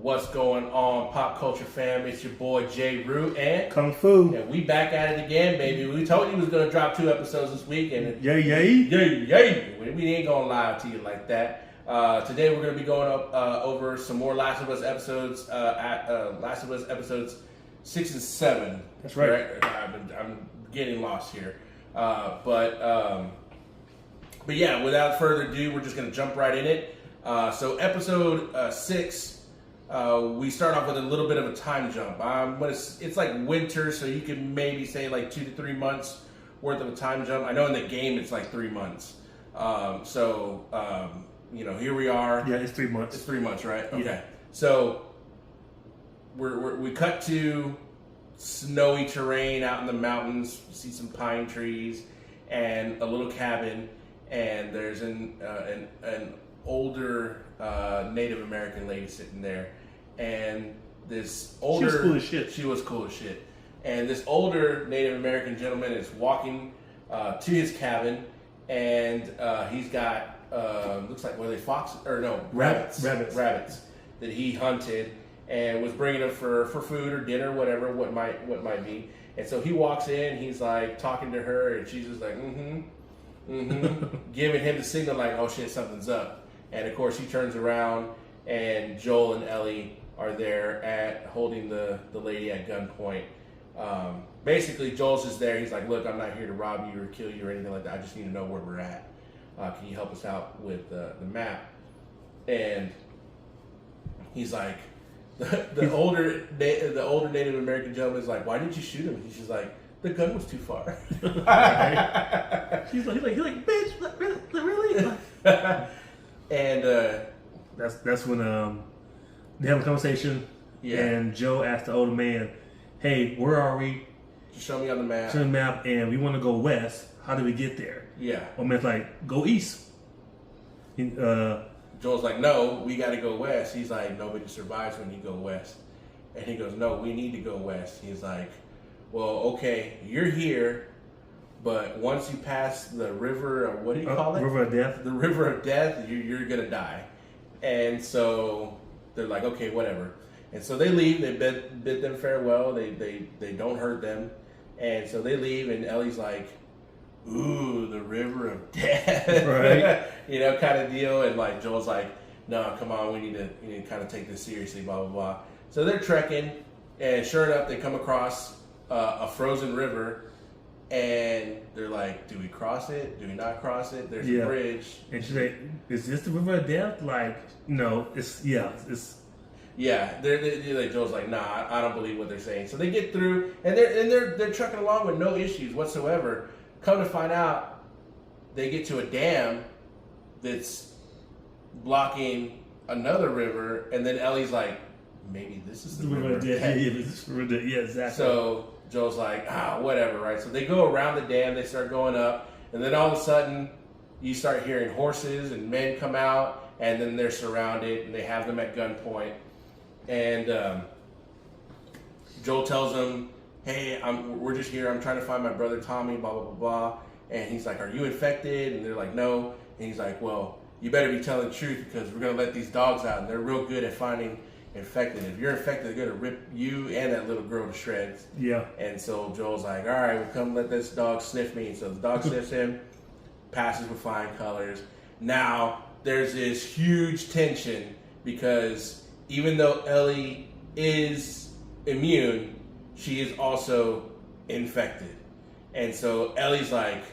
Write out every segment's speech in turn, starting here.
What's going on, pop culture fam? It's your boy J. Root and Kungfu. And we back at it again, baby. We told you we was gonna drop 2 episodes this week, and yay. We ain't gonna lie to you like that. Today we're gonna be going up over some more Last of Us episodes. Last of Us episodes 6 and 7. That's right. I'm getting lost here, but yeah. Without further ado, we're just gonna jump right in it. So episode 6. We start off with a little bit of a time jump. But it's like winter, so you could maybe say like 2 to 3 months worth of a time jump. I know in the game it's like 3 months. Here we are. Yeah, it's 3 months. It's 3 months, right? Okay. Yeah. So we cut to snowy terrain out in the mountains. You see some pine trees and a little cabin, and there's an older Native American lady sitting there, and this older... She was cool as shit. She was cool as shit. And this older Native American gentleman is walking to his cabin, and he's got, looks like, what are they, foxes? Or no, rabbits. Rabbits that he hunted and was bringing them for food or dinner, whatever, what might be. And so he walks in, he's like talking to her, and she's just like, giving him the signal like, oh shit, something's up. And of course, he turns around, and Joel and Ellie are there holding the lady at gunpoint. Basically, Joel's just there. He's like, look, I'm not here to rob you or kill you or anything like that. I just need to know where we're at. Can you help us out with the map? And he's like, the older Native American gentleman is like, why didn't you shoot him? He's just like, the gun was too far. He's like, bitch, really? And that's when they have a conversation. Yeah. And Joe asked the older man, "Hey, where are we? Just show me on the map. Show the map, and we want to go west. How do we get there?" Yeah. Old man's like, "Go east." Joel's like, "No, we got to go west." He's like, "Nobody survives when you go west." And he goes, "No, we need to go west." He's like, "Well, okay, you're here, but once you pass the river, what do you call it? River of Death. The River of Death, you're gonna die." And so they're like, "Okay, whatever." And so they leave. They bid them farewell. They don't hurt them, and so they leave. And Ellie's like, "Ooh, the River of Death," right? Kind of deal. And like Joel's like, "No, come on, we need to kind of take this seriously." Blah blah blah. So they're trekking, and sure enough, they come across a frozen river. And they're like, do we cross it? Do we not cross it? There's a bridge. And she's like, is this the River of Death? Like, no, it's. Yeah, they're like, Joel's like, nah, I don't believe what they're saying. So they get through, and they're trucking along with no issues whatsoever. Come to find out, they get to a dam that's blocking another river, and then Ellie's like, maybe this is the River of Death. Yeah, exactly. So Joel's like, whatever, right? So they go around the dam, they start going up, and then all of a sudden, you start hearing horses and men come out, and then they're surrounded, and they have them at gunpoint. And Joel tells them, hey, we're just here, I'm trying to find my brother Tommy, blah, blah, blah, blah. And he's like, are you infected? And they're like, no. And he's like, well, you better be telling the truth, because we're going to let these dogs out, and they're real good at finding infected. If you're infected, they're gonna rip you and that little girl to shreds. Yeah. And so Joel's like, all right, well, come let this dog sniff me. So the dog sniffs him, passes with flying colors. Now there's this huge tension, because even though Ellie is immune, she is also infected. And so Ellie's like,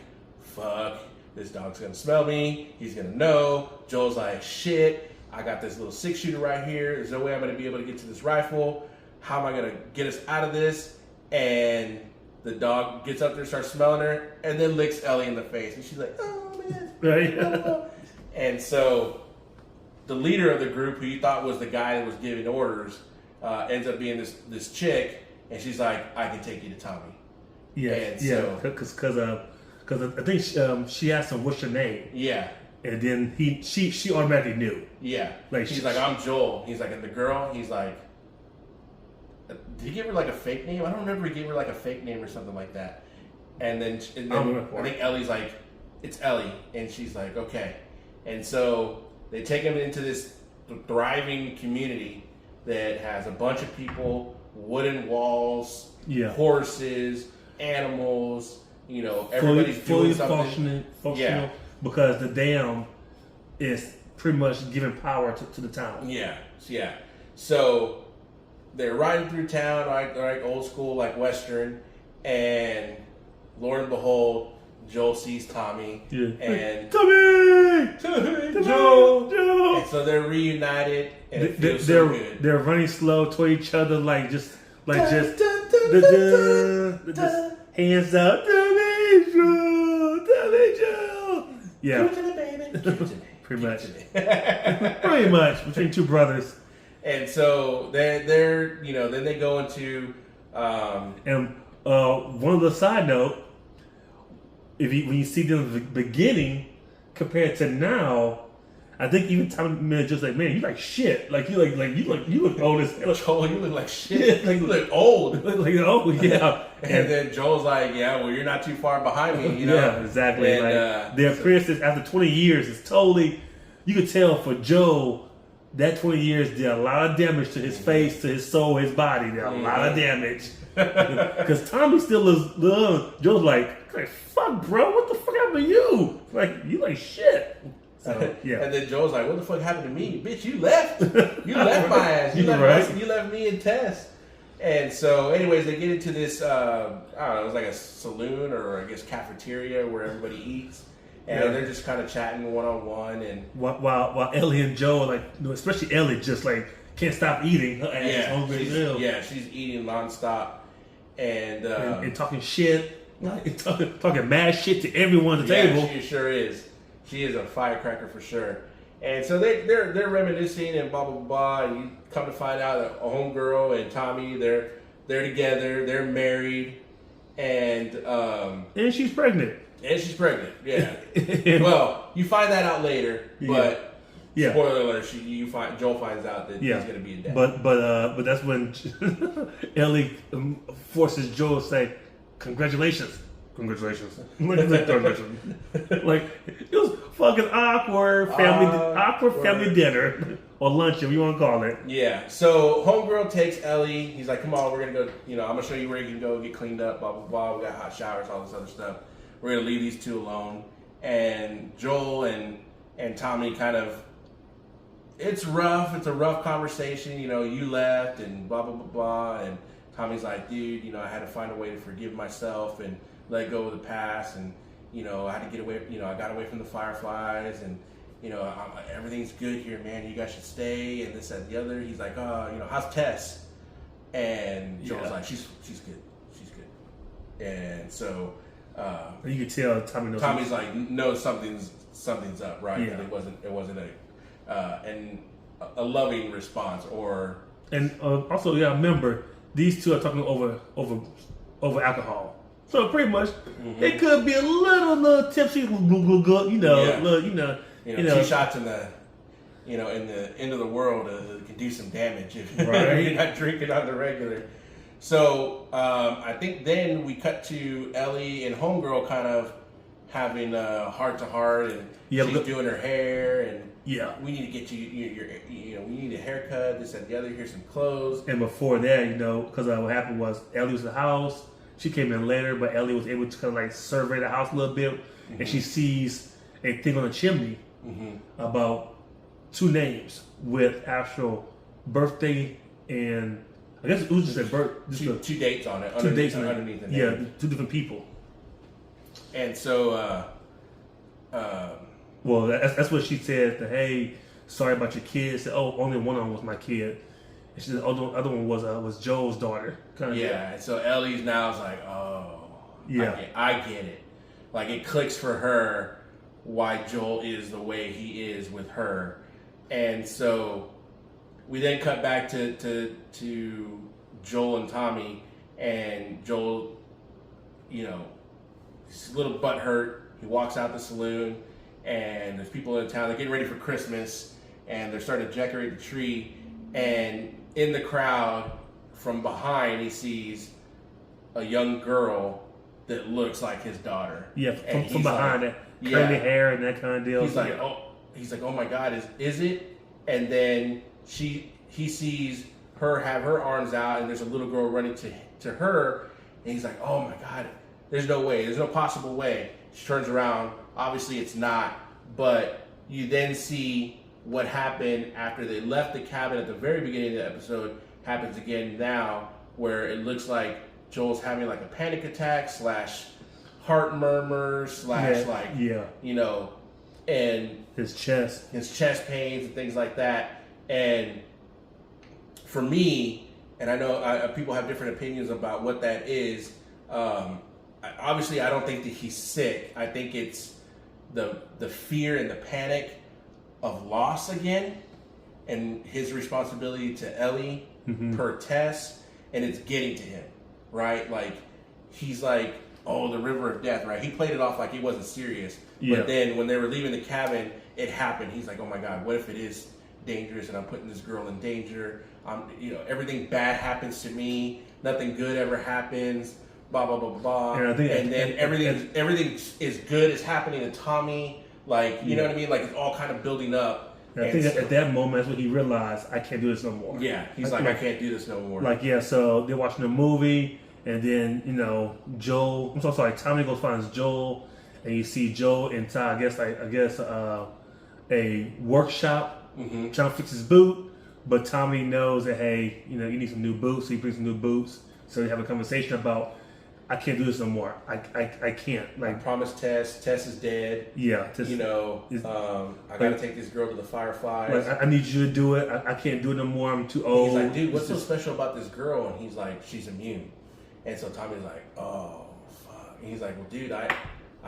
fuck, this dog's gonna smell me, he's gonna know. Joel's like, shit, I got this little 6-shooter right here. There's no way I'm going to be able to get to this rifle. How am I going to get us out of this? And the dog gets up there, starts smelling her, and then licks Ellie in the face. And she's like, oh, man. Right. And so the leader of the group, who you thought was the guy that was giving orders, ends up being this chick. And she's like, I can take you to Tommy. Yeah, because I think she asked him, what's your name? Yeah. And then she automatically knew. Yeah. Like she's like, I'm Joel. He's like, and the girl, he's like, did he give her like a fake name? I don't remember. He gave her like a fake name or something like that. And then I think Ellie's like, it's Ellie. And she's like, okay. And so they take him into this thriving community that has a bunch of people, wooden walls, Yeah. horses, animals. You know, everybody's fully doing something. functional because the dam is pretty much giving power to the town. Yeah. So they're riding through town, like old school, like Western, and lo and behold, Joel sees Tommy. Yeah. And Tommy, Joel. And so they're reunited, and it feels so good. They're running slow toward each other, just hands up, Tommy, Joel. Yeah. Pretty much between two brothers. And so they're then they go into and one of the side note, when you see them in the beginning compared to now, I think even Tommy just like, man, you like shit. You look old as hell. Joel, you look like shit. You look old. Yeah. And then Joel's like, yeah, well, you're not too far behind me, you know? Yeah, exactly. And, their appearances after 20 years is totally, you could tell for Joe, that 20 years did a lot of damage to his face, to his soul, his body. Did a lot of damage. Because Tommy still is, Joe's like, fuck, bro, what the fuck happened to you? You like shit. So, yeah. And then Joel's like, what the fuck happened to me? Bitch, you left. You left my ass. You left me and Tess. And so, anyways, they get into this, I don't know, it was like a saloon or I guess cafeteria where everybody eats. And they're just kind of chatting one-on-one. And while Ellie and Joe, especially Ellie, just can't stop eating. Her ass is hungry as hell. Yeah, she's eating nonstop. And talking shit. Talking mad shit to everyone at the table. She sure is. She is a firecracker for sure. And so they're reminiscing and blah blah blah. And you come to find out that a homegirl and Tommy they're together. They're married, and she's pregnant. Yeah. Well, you find that out later, but spoiler alert: Joel finds out that he's going to be a dad. But that's when Ellie forces Joel to say, "Congratulations." It was fucking awkward family dinner or lunch, if you want to call it. Yeah. So homegirl takes Ellie. He's like, "Come on, we're gonna go. I'm gonna show you where you can go get cleaned up. Blah blah blah. We got hot showers, all this other stuff. We're gonna leave these two alone." And Joel and Tommy kind of. It's rough. It's a rough conversation. You left and blah blah blah blah. And Tommy's like, "Dude, I had to find a way to forgive myself and let go of the past, and I had to get away. I got away from the fireflies, and everything's good here, man. You guys should stay." And this and the other. He's like, "Oh, how's Tess?" And Joel's like, "She's good." And so you can tell Tommy's like, "No, something's up, right?" Yeah. It wasn't a loving response, or also remember these two are talking over alcohol. So pretty much, it could be a little tipsy, 2 shots in the, in the end of the world can do some damage if you're not drinking on the regular. So I think then we cut to Ellie and homegirl kind of having a heart to heart, and she's doing her hair, and we need to get you we need a haircut, this and the other. Here's some clothes. And before that, because what happened was Ellie was in the house. She came in later, but Ellie was able to kind of survey the house a little bit, and she sees a thing on the chimney about 2 names with actual birthday and I guess it was just a birth. Just 2 dates on it. 2 dates underneath the name. Yeah, 2 different people. And so, well, that's what she said. Hey, sorry about your kids. Said, oh, only one of them was my kid. And she said, oh, the other one was Joel's daughter. And so Ellie's now is like, oh, yeah, I get it. Like it clicks for her why Joel is the way he is with her, and so we then cut back to Joel and Tommy, and Joel, he's a little butthurt. He walks out the saloon, and there's people in town. They're getting ready for Christmas, and they're starting to decorate the tree, and in the crowd, from behind, he sees a young girl that looks like his daughter. Yeah, from behind it, curly hair and that kind of deal. He's like, oh my God, is it? And then he sees have her arms out, and there's a little girl running to her, and he's like, oh my God, there's no way, there's no possible way. She turns around, obviously it's not, but you then see what happened after they left the cabin at the very beginning of the episode happens again now, where it looks like Joel's having like a panic attack / heart murmur / you know, and his chest pains and things like that. And for me, and I know people have different opinions about what that is. Obviously, I don't think that he's sick. I think it's the fear and the panic of loss again, and his responsibility to Ellie per Tess, and it's getting to him, right? Like, he's like, oh, the river of death, right? He played it off like he wasn't serious. Yeah. But then when they were leaving the cabin, it happened. He's like, oh my God, what if it is dangerous and I'm putting this girl in danger? Everything bad happens to me. Nothing good ever happens. Blah, blah, blah, blah. And then everything is good is happening to Tommy. Like, you know what I mean? Like, it's all kind of building up. And I think at that moment, that's when he realized, I can't do this no more. Yeah, he's like, I can't do this no more. Like, yeah, so they're watching a movie, and then, Tommy goes finds Joel, and you see Joel in I guess a workshop trying to fix his boot, but Tommy knows that, hey, you need some new boots, so he brings some new boots. So they have a conversation about, I can't do this no more. I can't. Like, I promised Tess. Tess is dead. Yeah. Tess, I got to take this girl to the Fireflies. Like, I need you to do it. I can't do it no more. I'm too old. He's like, dude, what's so special about this girl? And he's like, she's immune. And so Tommy's like, oh, fuck. And he's like, well, dude, I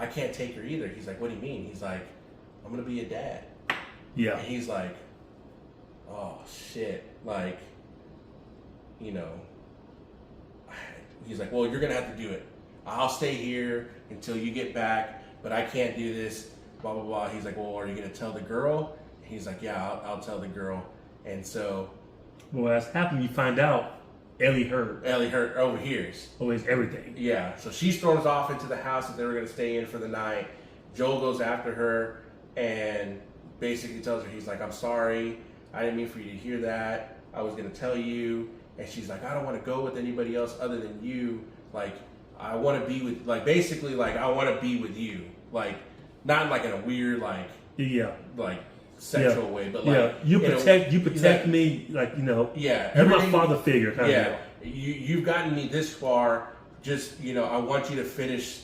can't take her either. He's like, what do you mean? He's like, I'm going to be a dad. Yeah. And he's like, oh, shit. Like, he's like, well, you're going to have to do it. I'll stay here until you get back, but I can't do this, blah, blah, blah. He's like, well, are you going to tell the girl? And he's like, yeah, I'll tell the girl. And so... well, as happened, you find out Ellie overhears everything. Yeah, so she storms off into the house that they were going to stay in for the night. Joel goes after her and basically tells her, he's like, I'm sorry. I didn't mean for you to hear that. I was going to tell you. And she's like, I don't want to go with anybody else other than you. Like, I want to be with, like, basically, like, I want to be with you. Like, not like in a weird, like, like, sexual way, but like, you protect me, like, you're my father figure. Kind of you've gotten me this far. Just, I want you to finish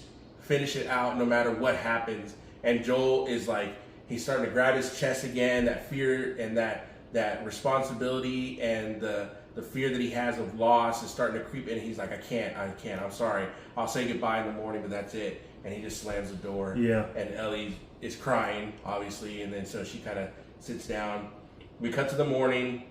it out no matter what happens. And Joel is like, he's starting to grab his chest again, that fear and that responsibility and the fear that he has of loss is starting to creep in. He's like, I can't, I'm sorry. I'll say goodbye in the morning, but that's it. And he just slams the door. Yeah. And Ellie is crying, obviously, and then so she kind of sits down. We cut to the morning.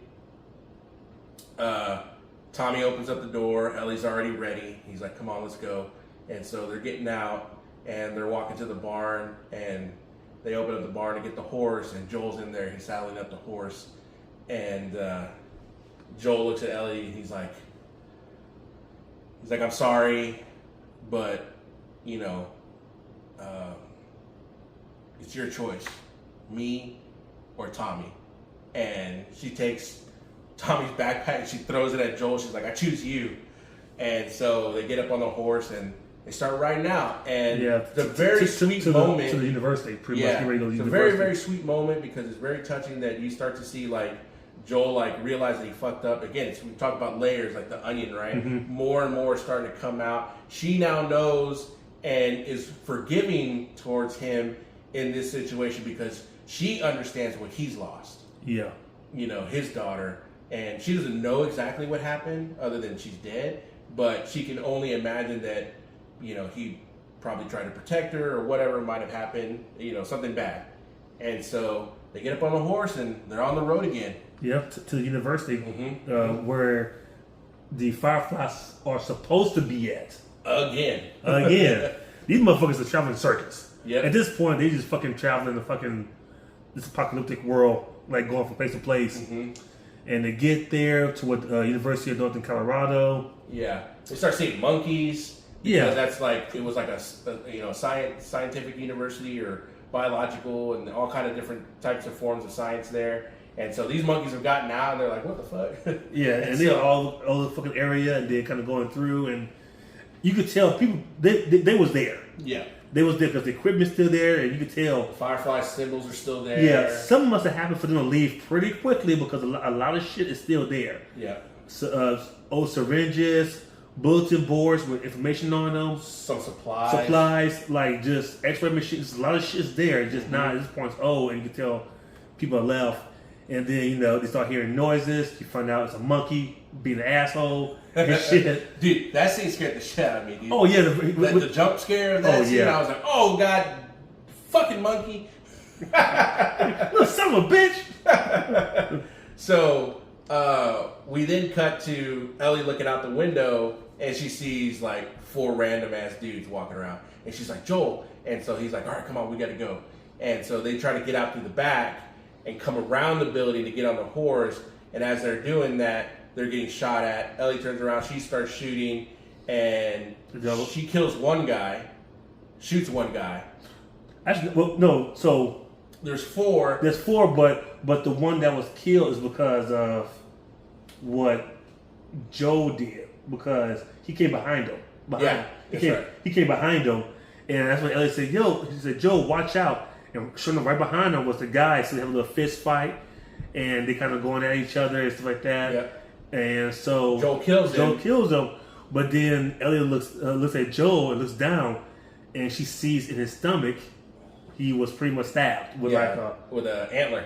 Tommy opens up the door. Ellie's already ready. He's like, come on, let's go. And so they're getting out, and they're walking to the barn, and they open up the barn to get the horse, and Joel's in there. He's saddling up the horse. And Joel looks at Ellie, and he's like, I'm sorry, but, it's your choice, me or Tommy. And she takes Tommy's backpack and she throws it at Joel. She's like, I choose you. And so they get up on the horse and they start riding out. And the very sweet moment. To the university, pretty much. It's a very, very sweet moment because it's very touching that you start to see, like, Joel, like, realize that he fucked up. Again, we talk about layers, like the onion, right? Mm-hmm. More and more starting to come out. She now knows and is forgiving towards him in this situation because she understands what he's lost. Yeah. His daughter. And she doesn't know exactly what happened other than she's dead. But she can only imagine that, he probably tried to protect her or whatever might have happened, something bad. And so they get up on the horse and they're on the road again. Yep, to the university where the Fireflies are supposed to be at. Again. These motherfuckers are traveling circus. Yep. At this point, they just fucking traveling the this apocalyptic world, like going from place to place. Mm-hmm. And they get there to what University of Northern Colorado. Yeah, they start seeing monkeys. Yeah, that's like it was like a scientific university or biological and all kind of different types of forms of science there. And so these monkeys have gotten out, and they're like, "What the fuck?" Yeah, and they're all the fucking area, and they're kind of going through, and you could tell people they was there. Yeah, they was there because the equipment's still there, and you could tell the Firefly symbols are still there. Yeah, something must have happened for them to leave pretty quickly because a lot of shit is still there. Yeah, so, old syringes, bulletin boards with information on them, some supplies, like just X-ray machines. A lot of shit's there. It's just not at this point. And you can tell people are left. And then, they start hearing noises. You find out it's a monkey being an asshole and shit. Dude, that scene scared the shit out of me, dude. Oh, yeah. The jump scare of that scene, I was like, oh, God, fucking monkey. Little son of a bitch. So, we then cut to Ellie looking out the window, and she sees, like, 4 random-ass dudes walking around. And she's like, Joel. And so he's like, all right, come on, we got to go. And so they try to get out through the back and come around the building to get on the horse. And as they're doing that, they're getting shot at. Ellie turns around, she starts shooting, and she kills one guy, shoots one guy. Actually, well, no. So there's 4. There's 4, but the one that was killed is because of what Joe did, because he came behind him. He came behind him, and that's when Ellie said, he said, Joe, watch out. And sure enough, right behind them was the guy, so they have a little fist fight, and they kind of going at each other and stuff like that. Yeah. And so Joel kills him, but then Ellie looks at Joel and looks down, and she sees in his stomach he was pretty much stabbed with with an antler.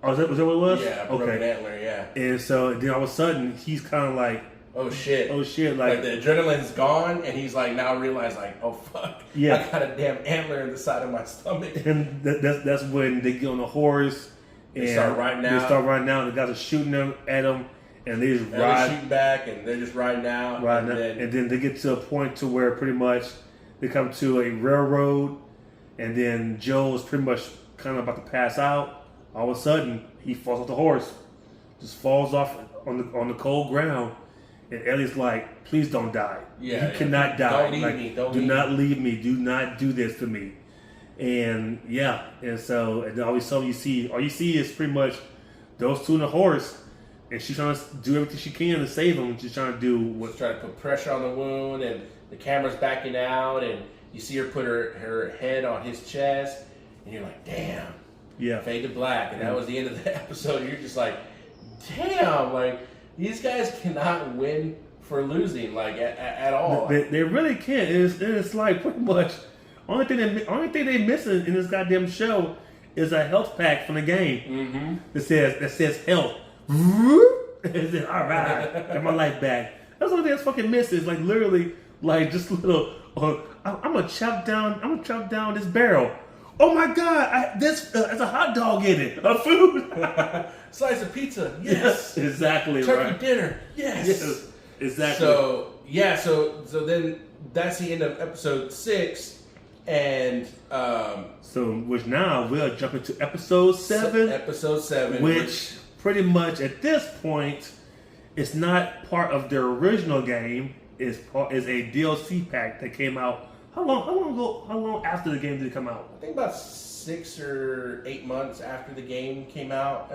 Oh, was that what it was? Yeah, broken antler. Yeah. And so then all of a sudden he's kind of like, oh shit, like the adrenaline's gone, and he's like now realized like, oh fuck, I got a damn antler in the side of my stomach. And that's when they get on the horse and they start riding out. And the guys are shooting at them, and they just they're shooting back, and they're just riding out. And then they get to a point to where pretty much they come to a railroad, and then Joe's pretty much kind of about to pass out. All of a sudden, he falls off the horse, just falls off on the cold ground. And Ellie's like, please don't die. Yeah, you cannot die. Don't leave me. Do not leave me. Do not do this to me. And so and all of a sudden all you see is pretty much those 2 on the horse, and she's trying to do everything she can to save them. She's trying to trying to put pressure on the wound, and the camera's backing out, and you see her put her head on his chest, and you're like, damn. Yeah. Fade to black, and that was the end of the episode. You're just like, damn, like. These guys cannot win for losing, like at all. They really can't. It's like pretty much only thing they missing in this goddamn show is a health pack from the game. Mm-hmm. that says health. And then, all right, got my life back. That's the only thing that's fucking missing. Is like literally like just a little. I'm gonna chop down this barrel. Oh my God! There's a hot dog in it. A food. Slice of pizza. Yes. Exactly. Turkey dinner. Yes. Exactly. So then that's the end of episode 6, and which now we'll jump into episode 7. Episode 7, which pretty much at this point is not part of the original game. Is a DLC pack that came out. How long after the game did it come out? I think about 6 or 8 months after the game came out.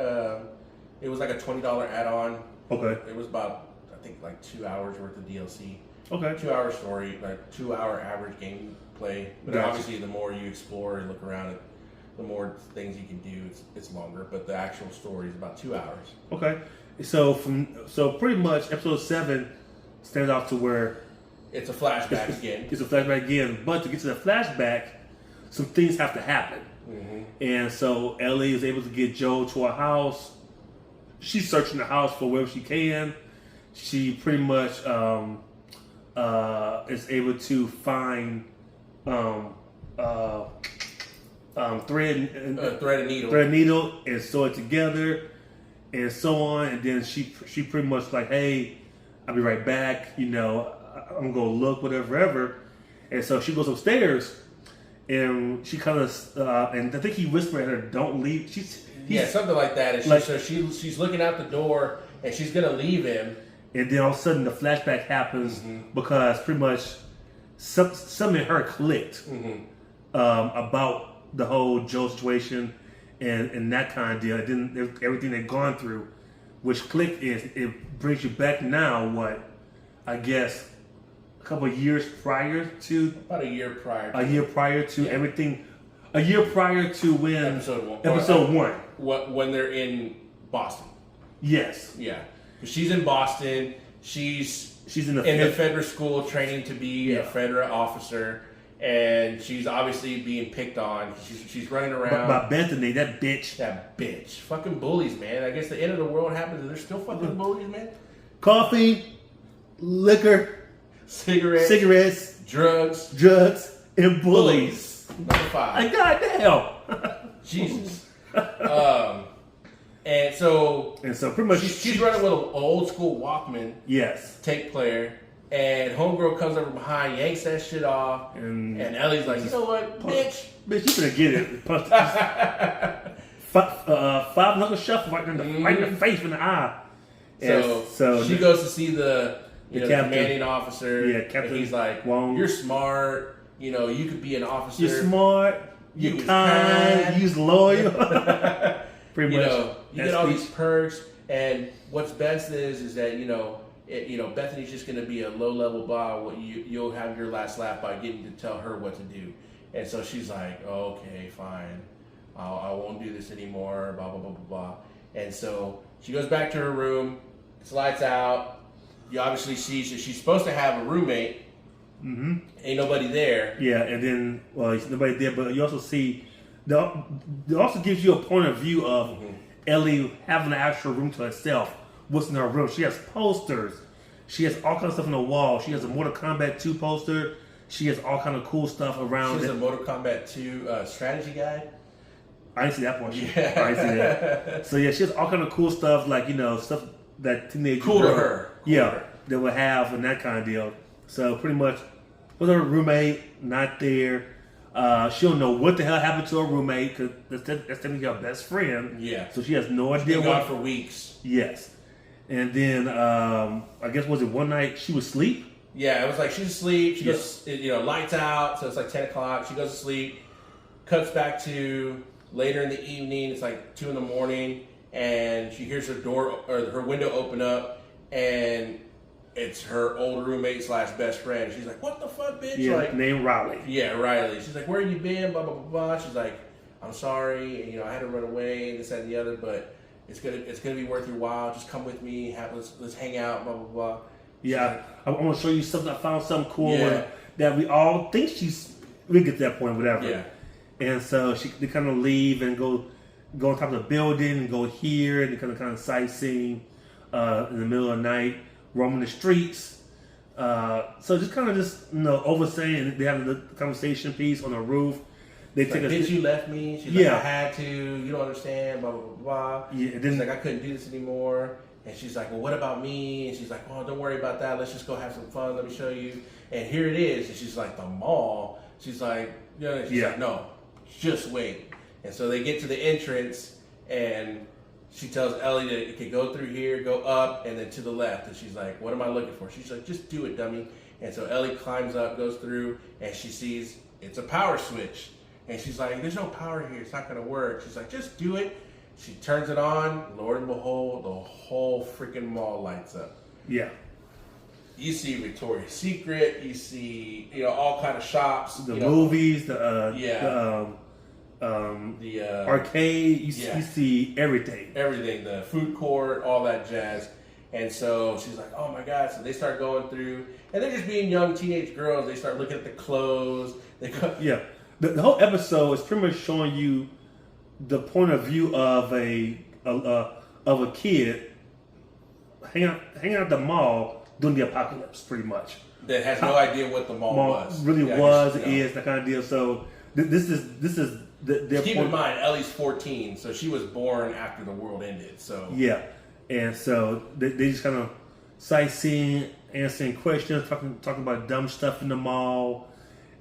It was like a $20 add-on. Okay. It was about, I think, like 2 hours worth of DLC. Okay. 2 hour story, like 2 hour average gameplay. But obviously, the more you explore and look around, the more things you can do. It's longer, but the actual story is about 2 hours. Okay. So pretty much episode 7 stands out to where. It's a flashback again. It's a flashback again, but to get to the flashback, some things have to happen. Mm-hmm. And so Ellie is able to get Joe to a house. She's searching the house for wherever she can. She pretty much is able to find thread and needle and sew it together and so on. And then she pretty much like, hey, I'll be right back. I'm gonna look whatever. And so she goes upstairs, and she kind of and I think he whispered at her, "Don't leave." Something like that. And she's looking out the door, and she's gonna leave him. And then all of a sudden, the flashback happens because pretty much something in her clicked about the whole Joe situation, and that kind of deal. And then everything they've gone through, which Click is, it brings you back now. What I guess a couple of years prior to about a year prior to everything. A year prior to when episode one. When they're in Boston. Yes. Yeah. She's in Boston. She's in the Fedra school training to be a Fedra officer, and she's obviously being picked on. She's running around. By Bethany, that bitch. That bitch. Fucking bullies, man. I guess the end of the world happens and there's still fucking bullies, man. Coffee, liquor, cigarettes, drugs, and bullies. Number 5. And goddamn. Jesus. And so pretty much she's running with an old school Walkman. Yes. Tape player. And homegirl comes over behind, yanks that shit off, and Ellie's like, you know what, bitch, you gonna get it. Five knuckle shuffle right in the face, in the eye. So she goes to see the commanding officer. Yeah, Captain. And he's like, Wong. You're smart. You know, you could be an officer. You're smart. You're kind. You're loyal. Pretty much. You get all these perks, and what's best is that Bethany's just going to be a low-level blah. You'll have your last laugh by getting to tell her what to do. And so she's like, oh, okay, fine. I won't do this anymore, blah, blah, blah, blah, blah. And so she goes back to her room. It's lights out. You obviously see she's supposed to have a roommate. Mm-hmm. Ain't nobody there. Yeah, and then, there's nobody there, but you also see, it also gives you a point of view of Ellie having an actual room to herself. What's in her room? She has posters. She has all kinds of stuff on the wall. She has a Mortal Kombat 2 poster. She has all kind of cool stuff around. She has a Mortal Kombat 2 strategy guide. I didn't see that one. Yeah. I didn't see that. So yeah, she has all kind of cool stuff, like stuff that teenage cool girl, to her. They would have and that kind of deal. So pretty much, with her roommate not there, she don't know what the hell happened to her roommate because that's technically her best friend. Yeah. So she has no idea. She's been gone for weeks. Yes. And then I guess was it one night she was asleep? Yeah, it was like she's asleep. She goes, lights out, so it's like 10 o'clock. She goes to sleep. Cuts back to later in the evening. It's like 2 a.m, and she hears her door or her window open up, and it's her old roommate / best friend. She's like, "What the fuck, bitch?" Yeah, named Riley. Yeah, Riley. She's like, "Where you been?" Blah blah blah blah. She's like, "I'm sorry. I had to run away. This that, and the other, but." It's gonna be worth your while. Just come with me. Let's hang out. Blah blah blah. Yeah, I want to show you something. I found something cool that we all think we get to that point, whatever. Yeah. And so they kind of leave and go on top of the building and go here and kind of sightseeing in the middle of the night, roaming the streets. So just oversaying. They have the conversation piece on the roof. They take like, bitch, you left me. She's like, I had to. You don't understand. Blah blah blah blah. Yeah, and then she's like, I couldn't do this anymore. And she's like, well, what about me? And she's like, well, don't worry about that. Let's just go have some fun. Let me show you. And here it is. And she's like, the mall. She's like, she's like, no, just wait. And so they get to the entrance, and she tells Ellie that it could go through here, go up, and then to the left. And she's like, what am I looking for? She's like, just do it, dummy. And so Ellie climbs up, goes through, and she sees it's a power switch. And she's like, there's no power here. It's not going to work. She's like, just do it. She turns it on. Lord and behold, the whole freaking mall lights up. Yeah. You see Victoria's Secret. You see, all kind of shops. The movies, the arcade. You see everything. Everything. The food court, all that jazz. And so she's like, oh my God. So they start going through. And they're just being young teenage girls. They start looking at the clothes. Yeah. The whole episode is pretty much showing you the point of view of a kid hanging out at the mall during the apocalypse, pretty much. That has no idea what the mall was. Really is that kind of deal. So this is their keep in mind, Ellie's 14, so she was born after the world ended. So yeah, and so they just kind of sightseeing, answering questions, talking about dumb stuff in the mall,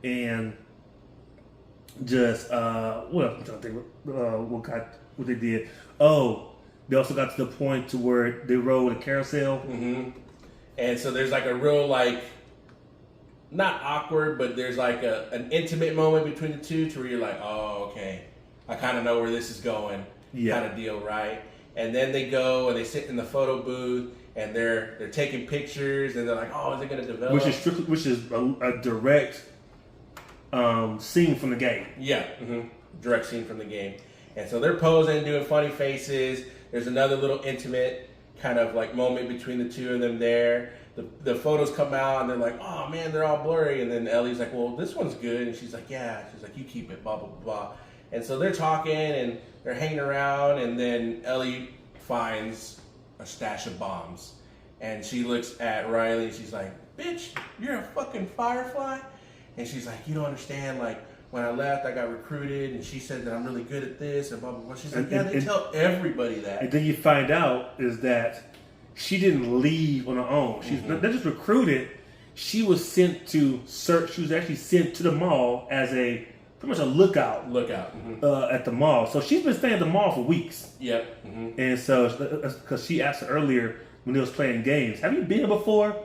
and. Just what else? I'm trying to think what they did. Oh, they also got to the point to where they rode a carousel. Mm-hmm. And so there's like a real not awkward, but there's like an intimate moment between the two to where you're like, oh, okay, I kind of know where this is going, Yeah. kind of deal, right? And then they go and they sit in the photo booth and they're taking pictures and they're like, oh, is it going to develop? Which is a direct scene from the game. Yeah, direct scene from the game. And so they're posing, doing funny faces. There's another little intimate kind of like moment between the two of them there. The photos come out and they're like, oh man, they're all blurry. And then Ellie's like, well, this one's good. And she's like, yeah. She's like, you keep it, blah, blah, blah. And so they're talking and they're hanging around. And then Ellie finds a stash of bombs. And she looks at Riley and she's like, bitch, you're a fucking firefly? And she's like, you don't understand, like, when I left, I got recruited, and she said that I'm really good at this, and blah, blah, blah. She's like, they tell everybody that. And then you find out is that she didn't leave on her own. She's not just recruited. She was sent to search. She was actually sent to the mall as pretty much a lookout. At the mall. So she's been staying at the mall for weeks. Yep. And so, because she asked her earlier when they was playing games, have you been here before?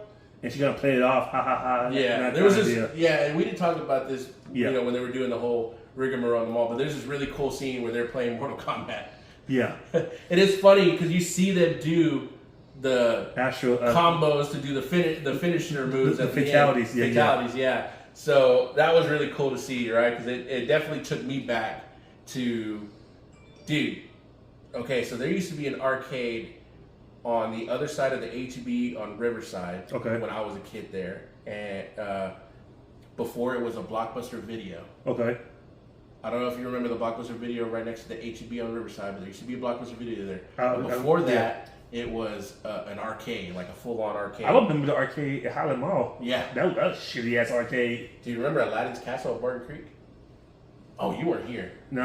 And she's gonna play it off, ha ha ha. Yeah, there was this. Yeah, and we didn't talk about this. You know, when they were doing the whole rigmarole on the mall. But there's this really cool scene where they're playing Mortal Kombat. Yeah, it is funny because you see them do the actual combos to do the finisher moves, the fatalities. Fatalities, yeah. So that was really cool to see, right? Because it definitely took me back to, dude. Okay, so there used to be an arcade on the other side of the HEB on Riverside. Okay. When I was a kid there, and before it was a Blockbuster Video. Okay. I don't know if you remember the Blockbuster Video right next to the HEB on Riverside, but there used to be a Blockbuster Video there. But before that, it was an arcade, like a full-on arcade. I remember the arcade at Highland Mall. Yeah. That was a shitty-ass arcade. Do you remember Aladdin's Castle at Barton Creek? Oh, you weren't here. No,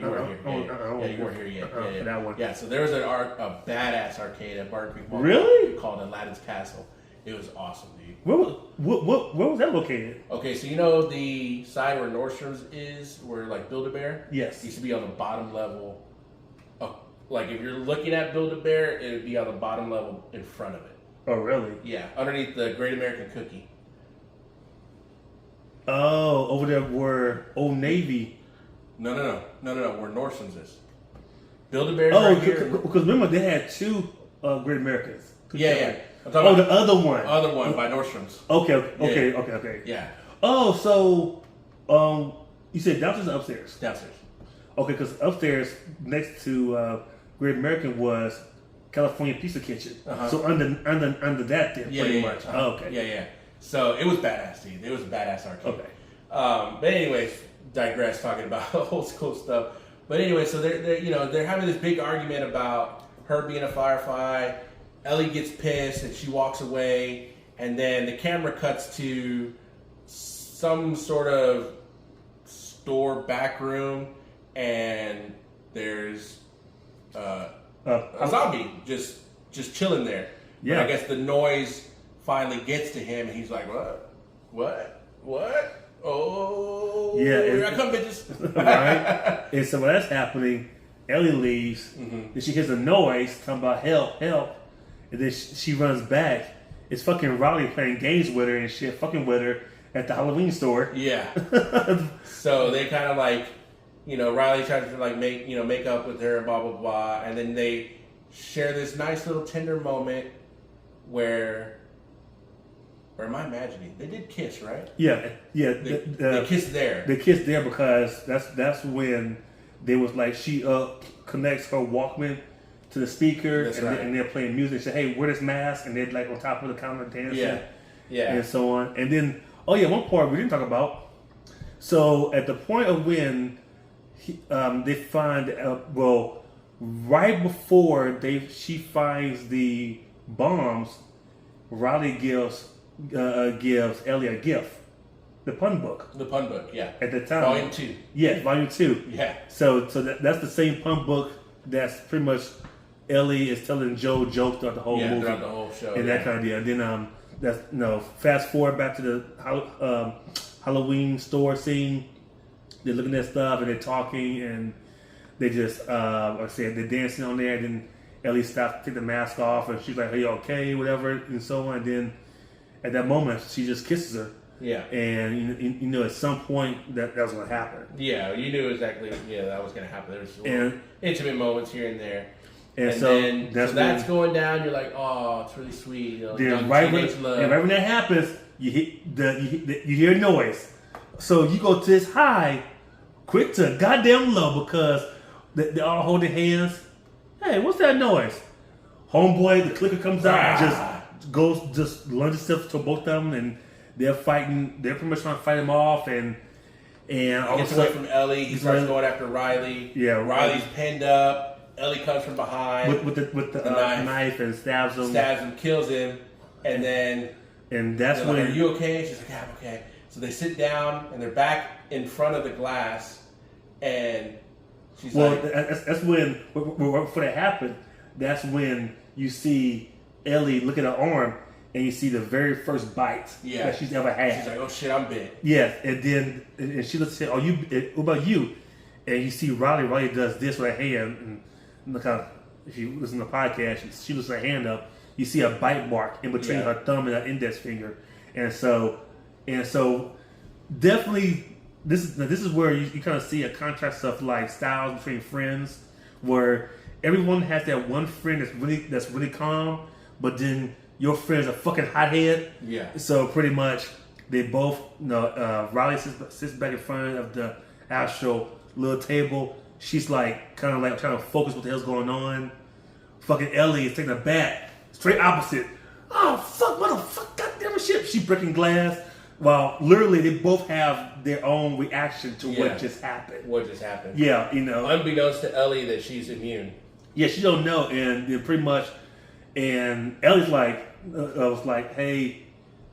you weren't here. Yeah, you weren't here yet. Yeah. That one. Yeah, so there was a badass arcade at Barton Creek Mall. Really? Called Aladdin's Castle. It was awesome, dude. Where was that located? Okay, so you know the side where Nordstrom's is, where like Build-A-Bear? Yes. It used to be on the bottom level. Like if you're looking at Build-A-Bear, it would be on the bottom level in front of it. Oh, really? Yeah, underneath the Great American Cookie. Oh, over there where Old Navy. No, where Nordstrom's is. Build-A-Bear's right here. Because remember they had two Great Americans. Yeah. The other one. Other one by Nordstrom's. Okay. Yeah. Oh, so you said downstairs or upstairs? Downstairs. Okay, because upstairs next to Great American was California Pizza Kitchen. Uh-huh. So under that then, pretty much. Uh-huh. Oh, okay. Yeah. So it was badass, dude. It was a badass arcade. Okay. But anyways, digress talking about old school stuff. But anyway, so they're having this big argument about her being a firefly. Ellie gets pissed and she walks away, and then the camera cuts to some sort of store back room, and there's a zombie just chilling there. Yeah. But I guess the noise finally gets to him, and he's like, what? Oh, yeah, here I come, bitches. Right? And so when that's happening, Ellie leaves, and she hears a noise talking about help. And then she runs back. It's fucking Riley playing games with her and shit, fucking with her at the Halloween store. Yeah. So they kind of like, Riley tries to like make up with her, blah blah blah, and then they share this nice little tender moment where, or am I imagining? They did kiss, right? Yeah. They kissed there. They kissed there because that's when they was like she connects her Walkman to the speaker, and they're playing music. Say, hey, wear this mask, and they're like on top of the counter dancing, and so on. And then, one part we didn't talk about. So at the point of when they find, right before she finds the bombs, Riley gives Ellie a gift, the pun book. The pun book, yeah. At the time, Volume 2. Yeah, Volume 2. Yeah. So that's the same pun book that's pretty much Ellie is telling Joe jokes throughout the whole movie. Throughout the whole show. And that kind of deal. And then fast forward back to the Halloween store scene. They're looking at stuff and they're talking and they just like I said, they're dancing on there, and then Ellie stops to take the mask off and she's like, "Are you okay?" Whatever, and so on. And then at that moment she just kisses her. Yeah. And you know, at some point that was going to happen. Yeah, you knew exactly. Yeah, that was going to happen. There was intimate moments here and there. And then that's going down. You're like, oh, it's really sweet. You know, right when that happens, you hear a noise. So you go to this high, quick to goddamn low because they all holding hands. Hey, what's that noise? Homeboy, the clicker comes out, just lunges stuff to both of them, and they're fighting. They're pretty much trying to fight him off, and all gets away from Ellie. He starts going after Riley. Yeah, Riley's pinned up. Ellie comes from behind with the knife and stabs him, kills him, and that's when. Like, are you okay? She's like, yeah, I'm okay. So they sit down and they're back in front of the glass, and she's like, that's when before that happened. That's when you see Ellie look at her arm and you see the very first bite that she's ever had. She's like, oh shit, I'm bit. Yes, and then and she looks at, what about you? And you see Riley does this with her hand, and look how, if you listen to the podcast, she lifts her hand up, you see a bite mark in between her thumb and her index finger. And so definitely this is where you kind of see a contrast of like styles between friends, where everyone has that one friend that's really calm, but then your friend's a fucking hothead. Yeah. So pretty much they both, Riley sits back in front of the actual little table. She's like kind of like trying to focus what the hell's going on. Fucking Ellie is taking a bat, straight opposite. Oh fuck, what the fuck, goddamn shit. She breaking glass. While literally they both have their own reaction to what just happened. What just happened? Yeah, you know. Unbeknownst to Ellie that she's immune. Yeah, she don't know, and pretty much, and Ellie's like, was like, hey,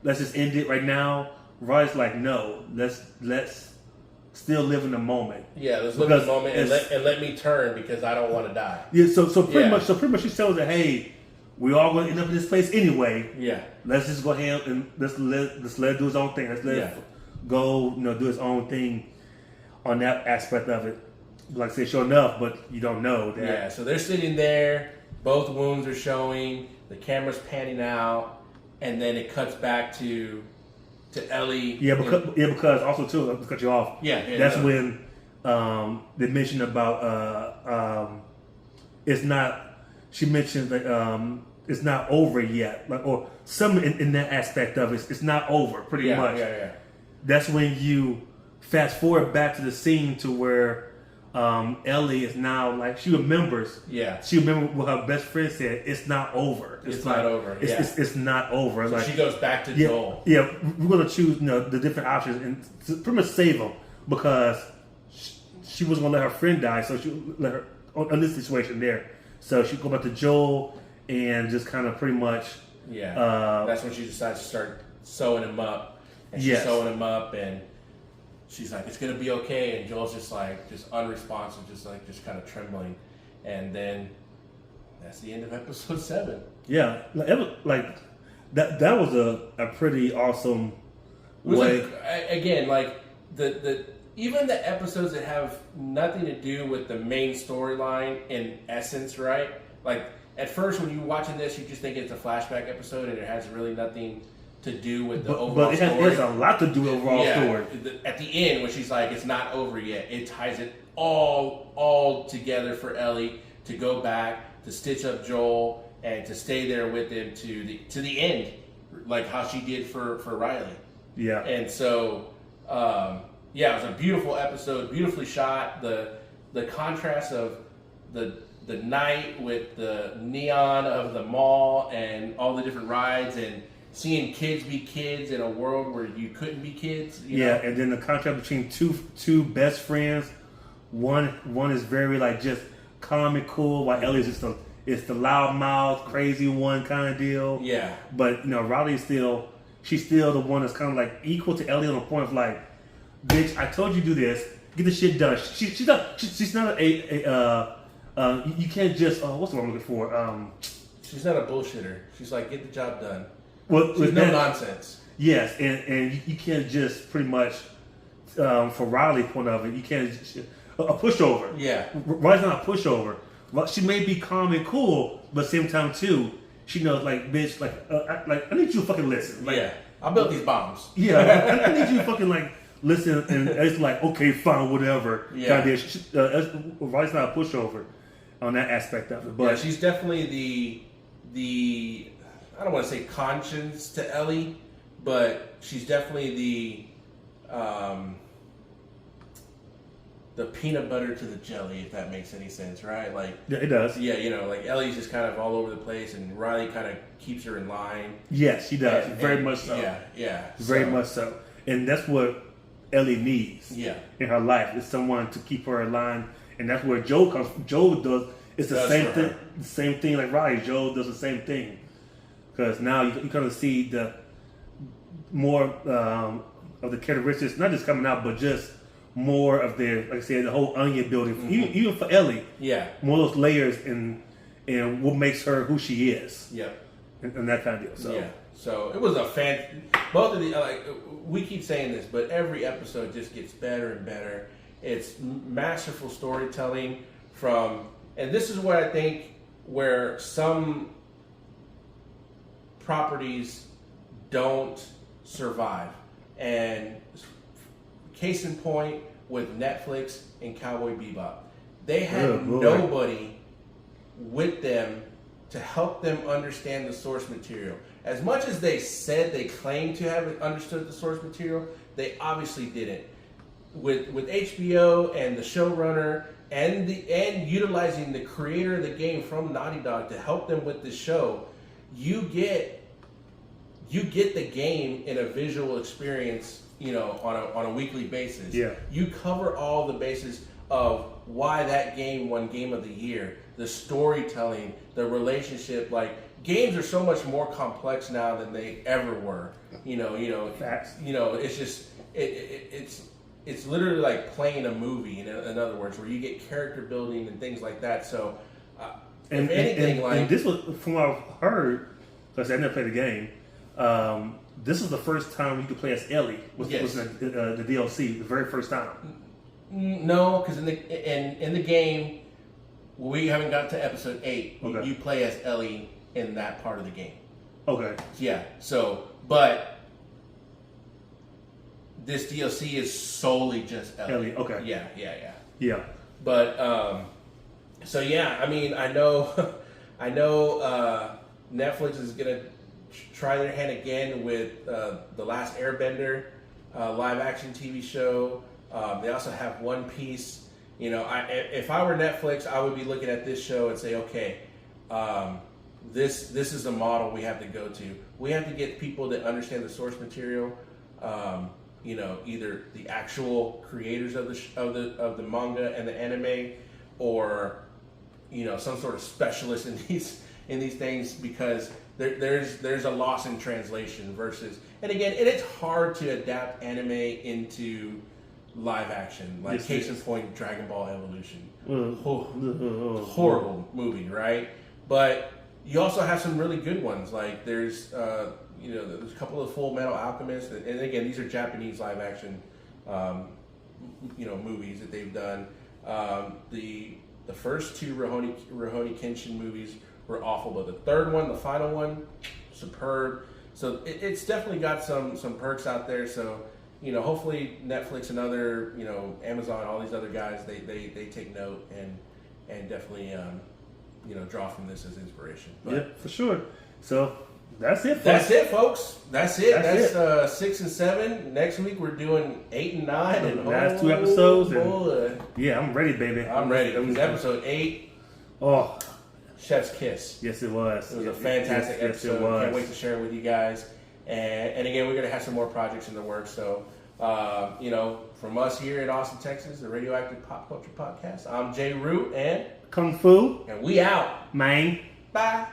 let's just end it right now. Riley's like, no, let's still live in the moment. Yeah, let's live in the moment and let me turn because I don't want to die. Yeah, so pretty much she tells her, hey, we all going to end up in this place anyway. Yeah, let's just go ahead and let's let it do his own thing. Let's let it go, do his own thing on that aspect of it. Like I said, sure enough, but you don't know that. Yeah, so they're sitting there, both wounds are showing, the camera's panning out, and then it cuts back to Ellie. Yeah, because also too, to cut you off. That's when they mentioned about it's not. She mentioned that it's not over yet, like, or some in that aspect of it, it's not over. Pretty much. Yeah. That's when you fast forward back to the scene to where Ellie is now like she remembers. Yeah. She remembered what her best friend said. It's not over. It's not over. It's not over. So like, she goes back to Joel. Yeah, we're gonna choose the different options and to pretty much save them because she wasn't gonna let her friend die, so she let her on this situation there. So she go back to Joel and just kind of pretty much. Yeah. That's when she decides to start sewing him up, and she's sewing him up and. She's like, it's gonna be okay, and Joel's just unresponsive, just kind of trembling, and then that's the end of episode 7. Yeah, like that was a pretty awesome way. Again, like the even the episodes that have nothing to do with the main storyline in essence, right? Like at first when you're watching this, you just think it's a flashback episode, and it has really nothing to do with the overall story. But it has a lot to do with the overall story. At the end, when she's like, it's not over yet, it ties it all together for Ellie to go back, to stitch up Joel, and to stay there with him to the end, like how she did for Riley. Yeah. And so, it was a beautiful episode, beautifully shot. The contrast of the night with the neon of the mall and all the different rides and seeing kids be kids in a world where you couldn't be kids. You know? And then the contrast between two best friends. One is very like just calm and cool, while Ellie's just it's the loudmouth, crazy one kind of deal. Yeah. But Riley's she's still the one that's kind of like equal to Ellie on the point of like, bitch, I told you to do this, get the shit done. She's not you can't just what's the word I'm looking for? She's not a bullshitter. She's like, get the job done. Well, there's no nonsense. Yes, and you can't just pretty much, for Riley's point of it, you can't a pushover. Yeah, Riley's not a pushover. Well, she may be calm and cool, but at the same time too, she knows like, bitch, like I need you to fucking listen. Like, I built these bombs. Yeah, I need you to fucking like listen, and it's like, okay, fine, whatever. Yeah. Riley's not a pushover on that aspect of it, but yeah, she's definitely the I don't want to say conscience to Ellie, but she's definitely the peanut butter to the jelly, if that makes any sense, right? Like, yeah, it does. Yeah, like Ellie's just kind of all over the place, and Riley kind of keeps her in line. Yes, she does. Very and, much so. Yeah. Very much so. And that's what Ellie needs. Yeah. In her life is someone to keep her in line, and that's where Joe comes. Joe does. It's the same thing. The same thing like Riley. Joe does the same thing because now you kind of see the more of the characteristics, not just coming out, but just more of their, like I said, the whole onion building. Mm-hmm. Even for Ellie, more of those layers and what makes her who she is. Yeah, and that kind of deal. So so it was both of the we keep saying this, but every episode just gets better and better. It's masterful storytelling and this is what I think where some properties don't survive. And case in point with Netflix and Cowboy Bebop. They had nobody with them to help them understand the source material. As much as they said they claimed to have understood the source material, they obviously didn't. With HBO and the showrunner and utilizing the creator of the game from Naughty Dog to help them with the show, you get the game in a visual experience, on a weekly basis. Yeah. You cover all the bases of why that game won Game of the Year, the storytelling, the relationship. Like, games are so much more complex now than they ever were. Facts. It's just it's literally like playing a movie. In other words, where you get character building and things like that. So, and this was from what I've heard, because I never played the game. This is the first time you could play as Ellie. Was the DLC the very first time? No, because in the game, we haven't got to episode 8. Okay. You play as Ellie in that part of the game. Okay. Yeah. So, but this DLC is solely just Ellie. Okay. Yeah. But so yeah, I mean, I know Netflix is gonna try their hand again with The Last Airbender live action TV show. They also have One Piece. If I were Netflix, I would be looking at this show and say, okay, this is the model we have to go to. We have to get people that understand the source material. Either the actual creators of the manga and the anime, or some sort of specialist in these things, because there's a loss in translation versus, and again, it's hard to adapt anime into live action. Like, case in point, Dragon Ball Evolution. Horrible movie, right? But you also have some really good ones. Like, there's there's a couple of Full Metal Alchemist, and again, these are Japanese live action movies that they've done. The first two Rurouni Kenshin movies were awful, but the third one, the final one, superb. So it's definitely got some perks out there. So hopefully Netflix and other Amazon, all these other guys, they take note and definitely draw from this as inspiration. But, yeah, for sure. So that's it, folks. That's it. That's 6 and 7. Next week we're doing 8 and 9. And last 2 episodes. Yeah, I'm ready, baby. I'm ready. It was episode 8. Oh, Chef's Kiss. Yes, it was. It was a fantastic episode. Can't wait to share it with you guys. And again, we're going to have some more projects in the works. So, from us here in Austin, Texas, the Radioactive Pop Culture Podcast, I'm Jay Root and Kungfu. And we out. Man. Bye.